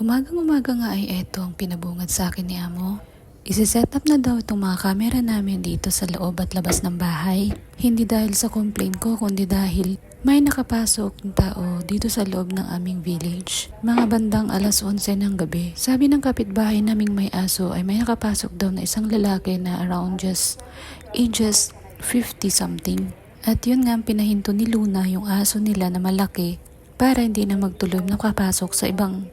Umagang-umaga nga ay eto ang pinabungad sa akin ni Amo. Isi-set up na daw itong mga camera namin dito sa loob at labas ng bahay. Hindi dahil sa complaint ko kundi dahil may nakapasok ng tao dito sa loob ng aming village. Mga bandang alas 11 ng gabi. Sabi ng kapitbahay naming may aso ay may nakapasok daw na isang lalaki na around just ages 50 something. At yun nga ang pinahinto ni Luna yung aso nila na malaki para hindi na magtuloy nakapasok sa ibang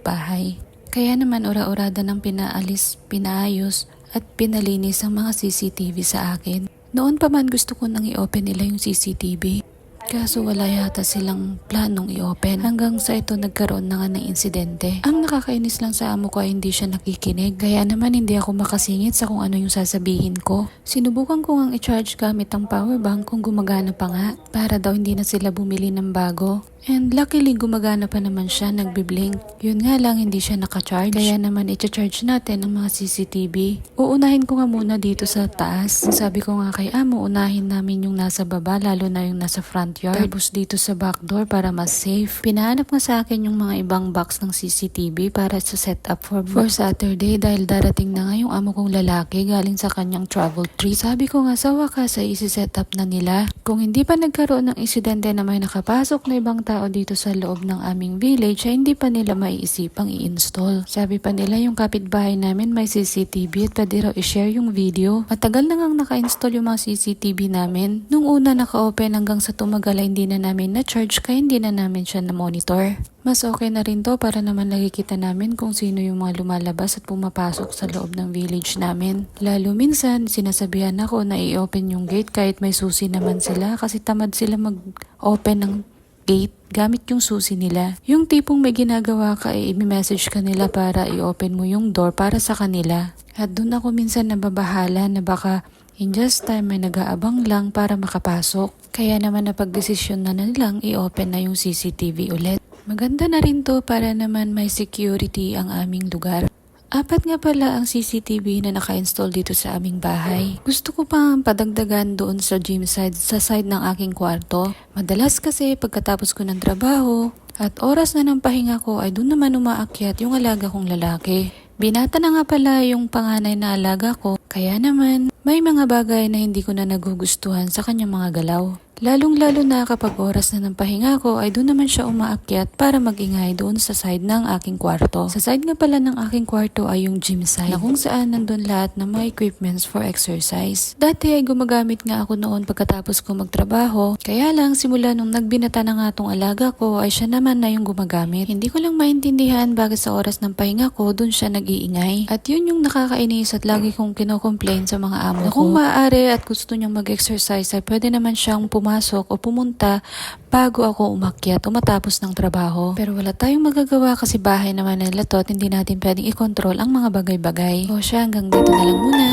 bahay. Kaya naman ora-orada ng pinaalis, pinaayos at pinalinis ang mga CCTV sa akin. Noon pa man gusto ko nang i-open nila yung CCTV. Kaso wala yata silang planong i-open hanggang sa ito nagkaroon na nga ng insidente. Ang nakakainis lang sa amo ko ay hindi siya nakikinig kaya naman hindi ako makasingit sa kung ano yung sasabihin ko. Sinubukan ko ngang i-charge gamit ang power bank kung gumagana pa nga para daw hindi na sila bumili ng bago. And luckily gumagana pa naman siya, nagbiblink. Yun nga lang hindi siya nakacharge. Kaya naman i-charge natin ang mga CCTV. Uunahin ko nga muna dito sa taas. Sabi ko nga kay amo, unahin namin yung nasa baba lalo na yung nasa front yard. Tapos dito sa back door para mas safe. Pinahanap nga sa akin yung mga ibang box ng CCTV para sa setup for Saturday dahil darating na nga yung amo kong lalaki galing sa kanyang travel trip. Sabi ko nga sa wakas ay isi-set up na nila. Kung hindi pa nagkaroon ng insidente na may nakapasok na ibang tao dito sa loob ng aming village ay hindi pa nila maiisipang i-install. Sabi pa nila yung kapitbahay namin may CCTV at pwede raw i-share yung video. Matagal na ngang naka-install yung mga CCTV namin. Nung una naka-open hanggang sa tumagal ay hindi na namin na-charge kaya hindi na namin siya na-monitor. Mas okay na rin to para naman nakikita namin kung sino yung mga lumalabas at pumapasok sa loob ng village namin. Lalo minsan sinasabihan ako na i-open yung gate kahit may susi naman sila kasi tamad sila mag-open ng gate gamit yung susi nila. Yung tipong may ginagawa ka ay i-message ka nila para i-open mo yung door para sa kanila. At doon ako minsan nababahala na baka in just time may nag-aabang lang para makapasok. Kaya naman napag-desisyon na nilang i-open na yung CCTV ulit. Maganda na rin to para naman may security ang aming lugar. Apat nga pala ang CCTV na naka-install dito sa aming bahay. Gusto ko pang padagdagan doon sa gym side, sa side ng aking kwarto. Madalas kasi pagkatapos ko ng trabaho at oras na ng pahinga ko ay doon naman umaakyat yung alaga kong lalaki. Binata na nga pala yung panganay na alaga ko, kaya naman may mga bagay na hindi ko na nagugustuhan sa kanyang mga galaw. Lalong-lalo na kapag oras na ng pahinga ko ay doon naman siya umaakyat para magingay doon sa side ng aking kwarto. Sa side nga pala ng aking kwarto ay yung gym side na kung saan nandun lahat ng mga equipments for exercise. Dati ay gumagamit nga ako noon pagkatapos ko magtrabaho. Kaya lang simula nung nagbinata na nga tong alaga ko ay siya naman na yung gumagamit. Hindi ko lang maintindihan bakit sa oras ng pahinga ko doon siya nag-iingay. At yun yung nakakainis at lagi kong kinocomplain sa mga amo ko. Kung maaari at gusto niyang mag-exercise ay pwede naman siyang pumasok o pumunta bago ako umakyat o matapos ng trabaho. Pero wala tayong magagawa kasi bahay naman nila to at hindi natin pwedeng i-control ang mga bagay-bagay. O siya, hanggang dito na lang muna.